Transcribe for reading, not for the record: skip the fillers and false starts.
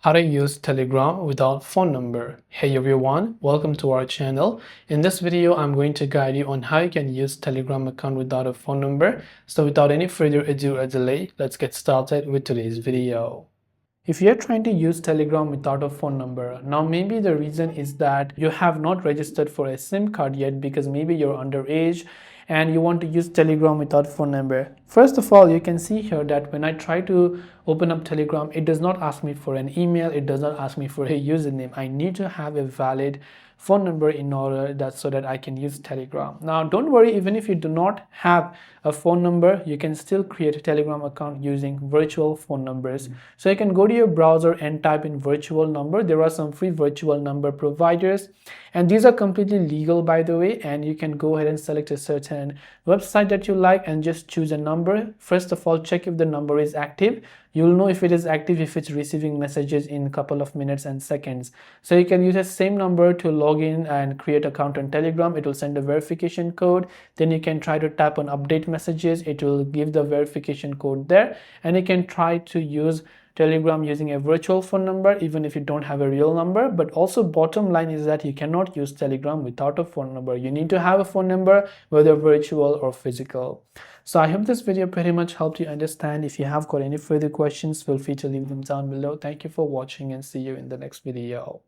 How to use Telegram without phone number. Hey everyone, welcome to our channel. In this video, I'm going to guide you on how you can use Telegram account without a phone number. So without any further ado or delay, let's get started with today's video. If you're trying to use Telegram without a phone number, now maybe the reason is that you have not registered for a SIM card yet because maybe you're underage and you want to use Telegram without phone number. First of all, you can see here that when I try to open up Telegram, it does not ask me for an email, it does not ask me for a username. I need to have a valid phone number in order that so that I can use Telegram. Now don't worry, even if you do not have a phone number, you can still create a Telegram account using virtual phone numbers. So you can go to your browser and type in virtual number. There are some free virtual number providers and these are completely legal, by the way, and you can go ahead and select a certain website that you like and just choose a number. First of all, check if the number is active. You'll know if it is active if it's receiving messages in a couple of minutes and seconds. So you can use the same number to log in and create an account on Telegram. It will send a verification code. Then you can try to tap on update messages. It will give the verification code there, and you can try to use Telegram using a virtual phone number even if you don't have a real number. But also, bottom line is that you cannot use Telegram without a phone number. You need to have a phone number, whether virtual or physical. So I hope this video pretty much helped you understand. If you have got any further questions, feel free to leave them down below. Thank you for watching and see you in the next video.